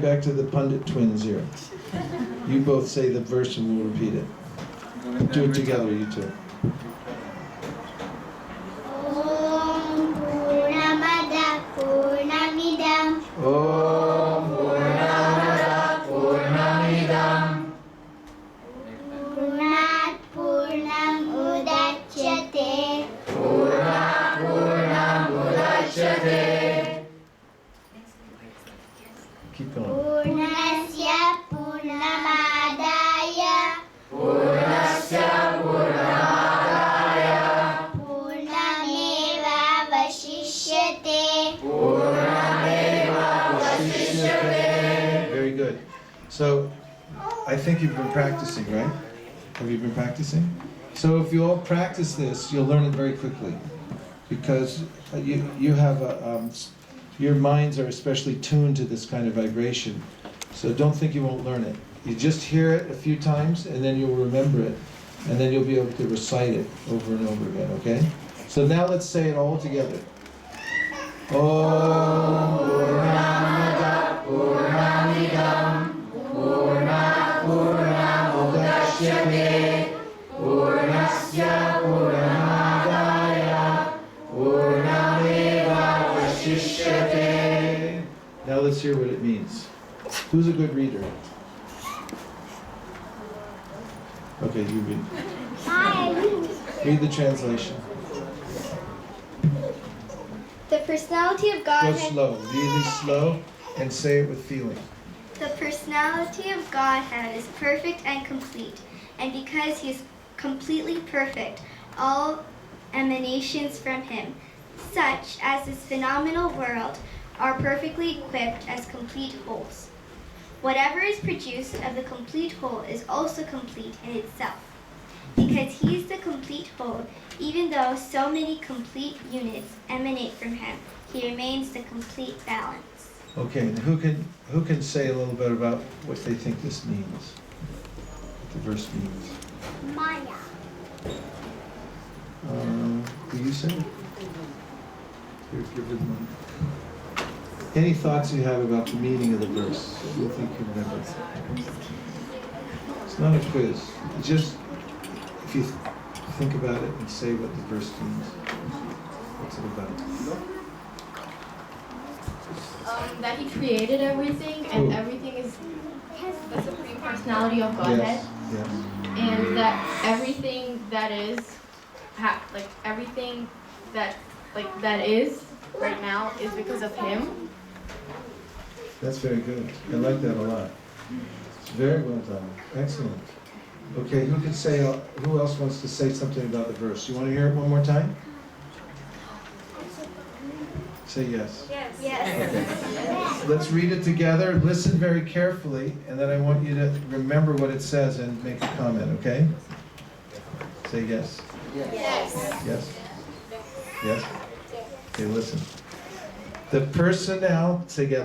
back to the Pundit twins here. You both say the verse and we'll repeat it. Do it together, you two. Om Purnamada Purnamidam Om Purnamada Purnamidam Purnat Purnam Udachyate Purnat Purnam Udachyate. Keep going. Purnasya Purnamadaya Purnasya Purnamadaya Purnameva Vashishyate Purnameva Vashishyate. Very good. So, I think you've been practicing, right? Have you been practicing? So if you all practice this, you'll learn it very quickly. Because you have your minds are especially tuned to this kind of vibration. So don't think you won't learn it. You just hear it a few times and then you'll remember it. And then you'll be able to recite it over and over again, okay? So now let's say it all together. Om Purnamada Purnamidam Purnat Purnamudachyate Purnasya Purnamadaya Purnameva Vashishyate. Now let's hear what it means. Who's a good reader? Okay, you read. Read the translation. The personality of Go Godhead. slow, really slow, and say it with feeling. The personality of Godhead is perfect and complete, and because he is completely perfect, all emanations from him, such as this phenomenal world, are perfectly equipped as complete wholes. Whatever is produced of the complete whole is also complete in itself. Because he is the complete whole, even though so many complete units emanate from him, he remains the complete balance. Okay, and who can say a little bit about what they think this means? What the verse means? Maya. Do you say? Here, give it one. Any thoughts you have about the meaning of the verse? What do you think you remember? It's not a quiz. It's just if you think about it and say what the verse means. What's it about? That he created everything, and Who? everything is the Supreme Personality of Godhead, Yes. and that everything that is, everything that is right now is because of him. That's very good. I like that a lot. It's very well done. Excellent. Okay, who can say? Who else wants to say something about the verse? You want to hear it one more time? Say yes. Yes. Okay. Let's read it together. Listen very carefully, and then I want you to remember what it says and make a comment. Okay? Say yes. Yes. Yes. Yes. Okay, listen. The personality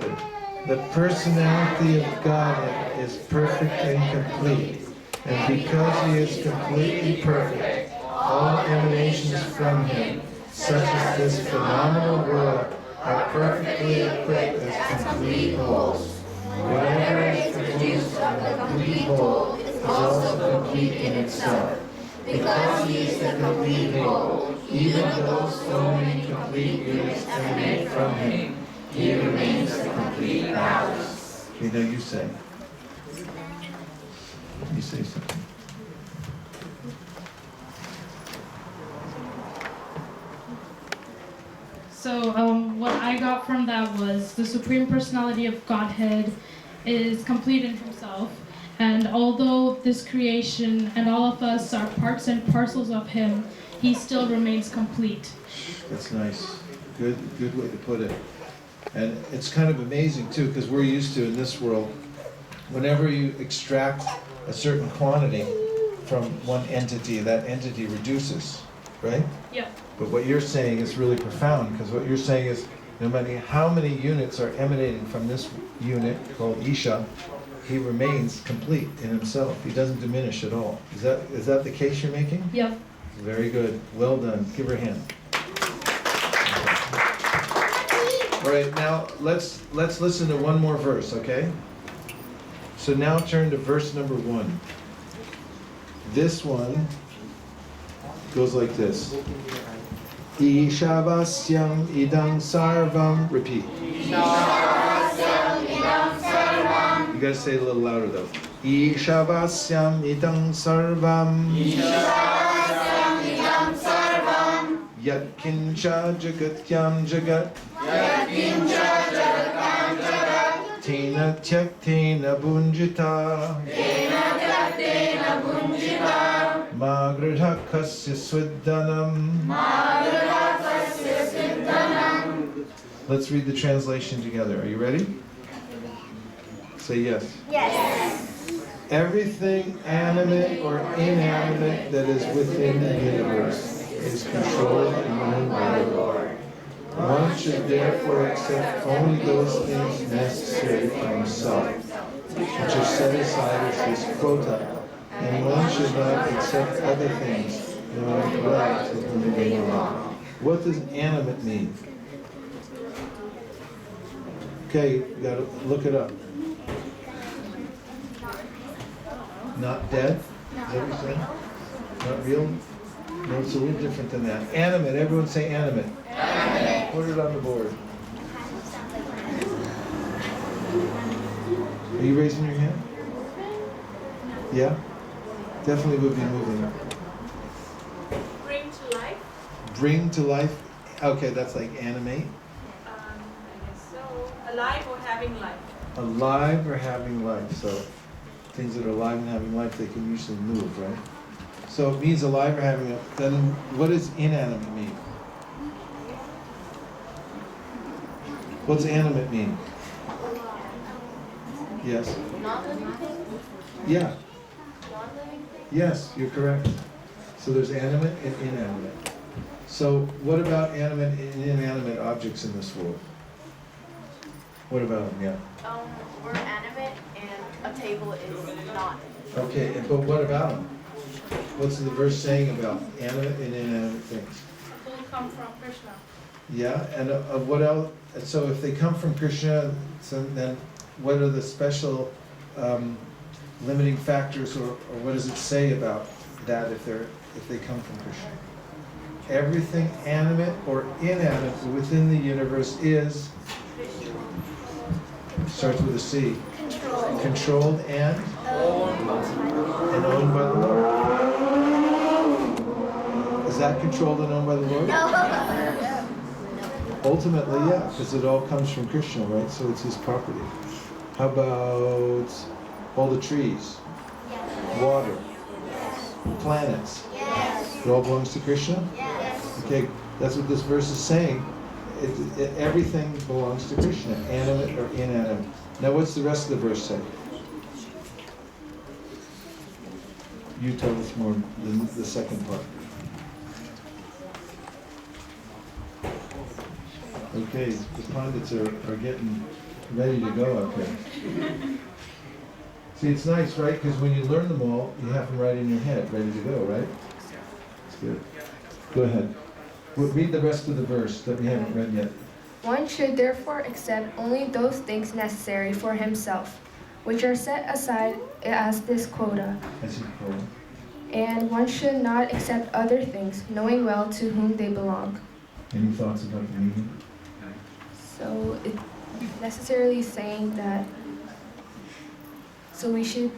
of Godhead is perfect and complete, and because he is completely perfect, all emanations from him, such as this phenomenal world, are perfectly equipped as complete wholes. Whatever is produced of the complete whole is also complete in itself. Because he is the complete whole, even though so many complete units emanate from him, he remains the complete balance. Okay, now you say. You say something. So what I got from that was the Supreme Personality of Godhead is complete in himself. And although this creation and all of us are parts and parcels of him, he still remains complete. That's nice. Good way to put it. And it's kind of amazing too, because we're used to in this world, whenever you extract a certain quantity from one entity, that entity reduces, right? Yeah. But what you're saying is really profound, because what you're saying is no matter how many units are emanating from this unit called Isha, he remains complete in himself. He doesn't diminish at all. Is that the case you're making? Yep. Very good. Well done. Give her a hand. All right, now let's listen to one more verse, okay? So now turn to verse number 1. This one goes like this. Ishavasyam idam sarvam. Repeat. You gotta say it a little louder though. Ishavasyam idam sarvam. Yat kincha jagatyam jagat. Tena tyaktena bunjita. Magradhakasya swiddhanam. Let's read the translation together. Are you ready? Say yes. Yes. Everything animate or inanimate that is within the universe is controlled and ruled by the Lord. One should therefore accept only those things necessary for himself, which are set aside as his quota, and one should not accept other things, knowing well to whom they belong. What does animate mean? Okay, you gotta look it up. Not dead? Is that what you're saying? Not real? No, it's a little different than that. Animate, everyone say animate. Animate. Put it on the board. Are you raising your hand? Yeah? Definitely would be moving. Bring to life. Bring to life. Okay, that's like animate. I guess so. Alive or having life. Alive or having life. So things that are alive and having life, they can usually move, right? So it means alive or having life. Then what does inanimate mean? What's animate mean? Yes? Non-living thing? Yeah. Non-living thing? Yes, you're correct. So there's animate and inanimate. So what about animate and inanimate objects in this world? What about them? Yeah. We're animate and a table is not. Okay, but what about them? What's the verse saying about animate and inanimate things? Who come from Krishna. Yeah, and what else? And so if they come from Krishna, so then what are the special limiting factors, or what does it say about that if they come from Krishna? Everything animate or inanimate within the universe is starts with a C. Controlled and owned by the Lord. Is that controlled and owned by the Lord? No. Ultimately, yeah, because it all comes from Krishna, right? So it's his property. How about all the trees, water, planets? It all belongs to Krishna? Okay, that's what this verse is saying. Everything belongs to Krishna, animate or inanimate. Now what's the rest of the verse say? You tell us more than the second part. Okay, the pundits are getting ready to go up here. See, it's nice, right? Because when you learn them all, you have them right in your head, ready to go, right? It's good. Go ahead. Read the rest of the verse that we haven't read yet. One should therefore accept only those things necessary for himself, which are set aside as this quota. As you quote. And one should not accept other things, knowing well to whom they belong. Any thoughts about the meaning? So it's necessarily saying that, so we should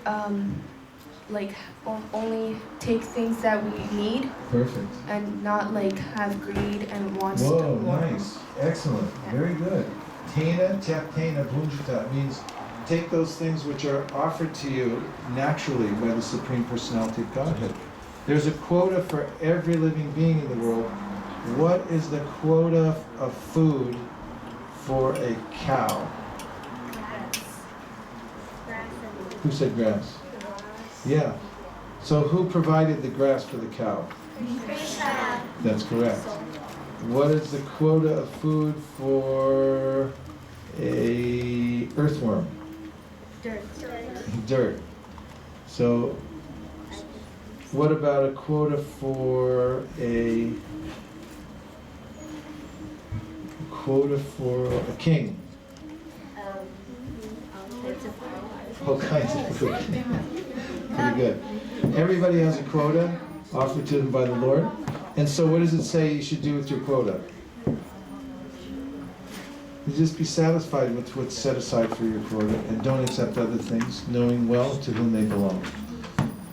only take things that we need. Perfect. And not have greed and wants Whoa, more. nice. Excellent. Very good. Tena tyaktena bhunjita means take those things which are offered to you naturally by the Supreme Personality of Godhead. There's a quota for every living being in the world. What is the quota of food for a cow? Who said grass? Yeah. So who provided the grass for the cow? Krishna. That's correct. What is the quota of food for a earthworm? Dirt. So what about a quota for a quota for a king? All kinds of food. Pretty good. Everybody has a quota offered to them by the Lord. And so what does it say you should do with your quota? You just be satisfied with what's set aside for your quota and don't accept other things, knowing well to whom they belong.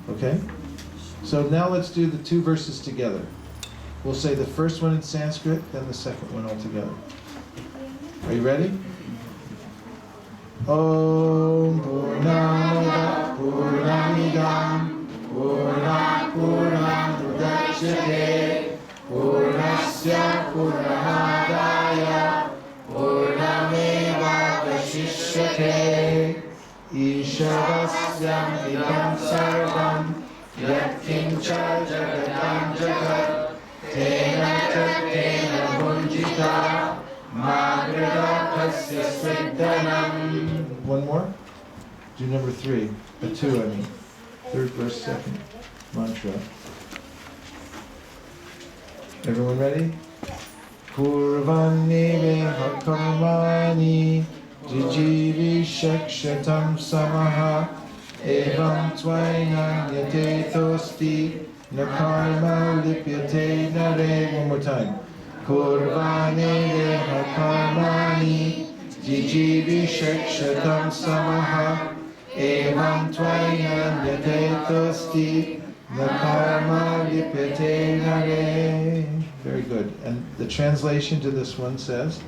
Okay? So now let's do the 2 verses together. We'll say the first one in Sanskrit, then the second one all together. Are you ready? Om Purnamada Purnamidam Purnat Purnamudachyate Purnasya Purnamadaya Purnameva Vashishyate Ishavasyam Idam Sarvam Yat Kincha Jagatam Jagat Tena Tena Bhunjita Magrada Pasya Siddhanam. One more? Do number 3. 2, I mean. 3rd verse, 2nd mantra. Everyone ready? Purvanni Karmani Jijivi Shakshatam Samaha Evam Twainam Yate Tosti Nakarma Lipyate Nare. One more time. Purvane Karmani Jijivi Shakshatam Samaha Evam Twainam Yate Tosti Nakarma Lipyate Nare. Very good. And the translation to this one says,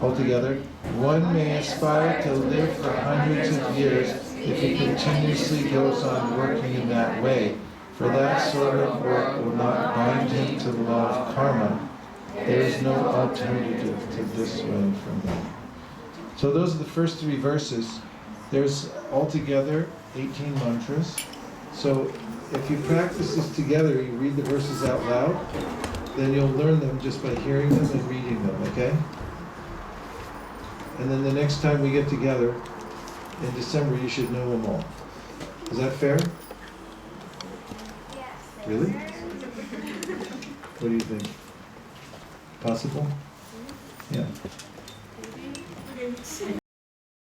altogether, one may aspire to live for hundreds of years if he continuously goes on working in that way, for that sort of work will not bind him to the law of karma. There is no alternative to this way from that. So those are the first 3 verses. There's altogether 18 mantras. So if you practice this together, you read the verses out loud, then you'll learn them just by hearing them and reading them, okay? And then the next time we get together in December, you should know them all. Is that fair? Yes. Really? What do you think? Possible? Yeah.